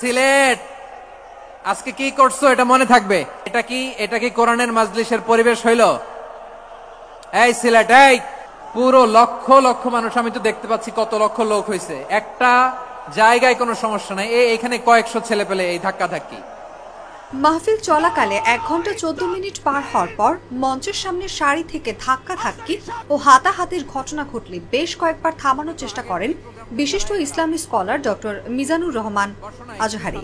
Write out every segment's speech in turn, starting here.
সিলেট আজকে কি করছো এটা মনে থাকবে। এটা কি কোরআনের মাজলিসের পরিবেশ হইল? এই সিলেট, এই পুরো লক্ষ লক্ষ মানুষ, আমি তো দেখতে পাচ্ছি কত লক্ষ লোক হয়েছে, একটা জায়গায় কোনো সমস্যা নাই, এখানে কয়েকশো ছেলে পেলে এই ধাক্কা ধাক্কি। মাহফিল চলাকালে 1 ঘন্টা 14 মিনিট পার হওয়ার পর মঞ্চের সামনে সারি থেকে ধাক্কা ধাক্কি ও হাতাহাতির ঘটনা ঘটলে বেশ কয়েকবার থামানোর চেষ্টা করেন বিশিষ্ট ইসলামী স্কলার ডক্টর মিজানুর রহমান আজহারি।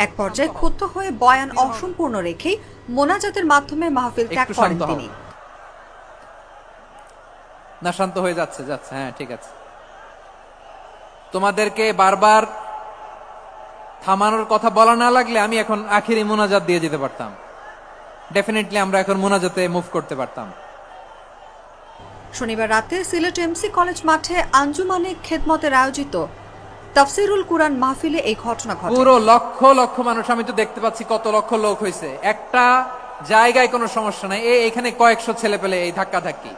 এক পর্যায়ে ক্ষুব্ধ হয়ে বয়ান অসম্পূর্ণ রেখে মোনাজাতের মাধ্যমে মাহফিল ত্যাগ করেন তিনি। না, শান্ত হয়ে যাচ্ছে, হ্যাঁ ঠিক আছে। তোমাদেরকে বারবার থামানোর কথা বলা না লাগলে আমি এখন আখিরি মোনাজাত দিয়ে যেতে পারতাম। ডেফিনেটলি আমরা এখন মোনাজাতে মুভ করতে পারতাম। শনিবার রাতে সিলেট এমসি কলেজ মাঠে আঞ্জুমানে খেদমতের আয়োজিত তাফসিরুল কুরআন মাহফিলে এই ঘটনা ঘটে। পুরো লক্ষ লক্ষ মানুষ, আমি তো দেখতে পাচ্ছি কত লক্ষ লোক হয়েছে, একটা জায়গায় কোনো সমস্যা নাই, এখানে কয়েকশো ছেলে পেলে এই ধাক্কা ধাক্কি।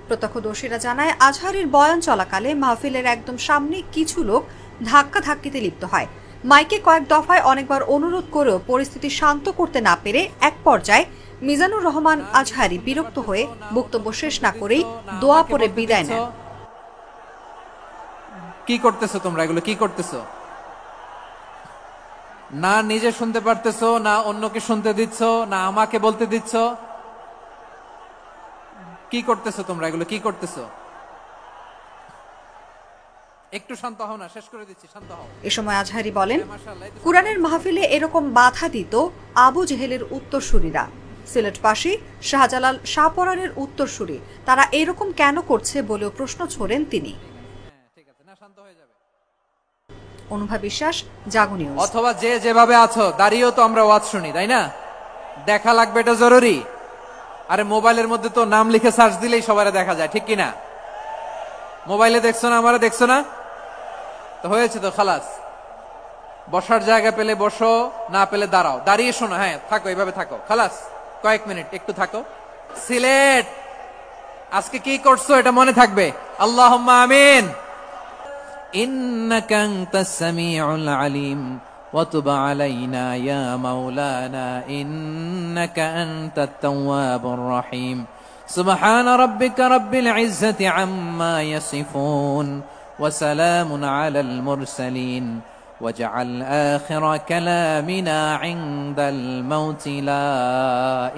প্রত্যক্ষদর্শীরা জানায় আজহারির বয়ান চলাকালে মাহফিলের একদম সামনে কিছু লোক ধাক্কা ধাক্কিতে লিপ্ত হয়। মাইকে কয়েক দফায় অনেকবার অনুরোধ করেও পরিস্থিতি শান্ত করতে না পেরে এক পর্যায়ে মিজানুর রহমান আজহারি বিরক্ত হয়ে বক্তব্য শেষ না করেই দোয়া পড়ে বিদায় নেন। কি করতেছো তোমরা? এগুলো কি করতেছো? না নিজে শুনতে পারতেছো, না অন্যকে শুনতে দিচ্ছ, না আমাকে বলতে দিচ্ছ। কি করতেছো তোমরা? এগুলো কি করতেছো? একটু শান্ত হও না, শেষ করে দিচ্ছি, শান্ত হও। এ সময় আজহারি বলেন, কুরআনের মাহফিলে এরকম বাধা দিত আবু জেহেলের উত্তরসূরিরা। সিলেটবাসী শাহজালাল শাহপরানের উত্তরসূরি, তারা এরকম কেন করছে বলেও প্রশ্ন ছড়েন তিনি। অনুভা বিশ্বাস, জাগো নিউজ। অথবা যে যেভাবে আছো দাঁড়িয়েও তো আমরা ওয়াজ শুনি, তাই না? দেখা লাগবে, এটা জরুরি। আরে মোবাইলের মধ্যে তো নাম লিখে সার্চ দিলেই সবারে দেখা যায়, ঠিক কিনা? মোবাইলে দেখছো না, আমারে দেখছো না, তো হয়েছে তো, খালাস। বসার জায়গা পেলে বসো, না পেলে দাঁড়াও, দাঁড়িয়ে শোনো, হ্যাঁ থাকো, এইভাবে থাকো, খালাস। কয়েক মিনিট একটু থাকো। সিলেট আজকে কি করছো এটা মনে থাকবে। আল্লাহুম্মা আমিন। ইন্নাকা আনতাস সামিউল আলিম ওয়া তুব আলাইনা ইয়া মাওলানা ইন্নাকা আনতাত তাওয়াবুর রহিম। সুবহান রাব্বিকা রাব্বিল ইজ্জাতি আম্মা ইয়াসিফুন ওয়া সালামুন আলাল মুরসালিন واجعل آخر كلامنا عند الموت لا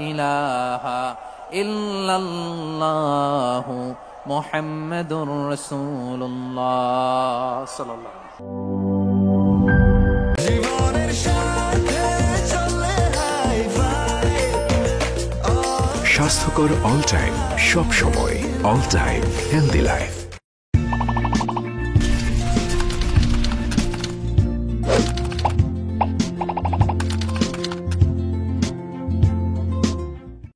إله إلا الله محمد رسول الله صلى الله عليه وسلم। স্বাস্থ্যকর অল টাইম, সব সময়, অল টাইম হেলদি লাইফ।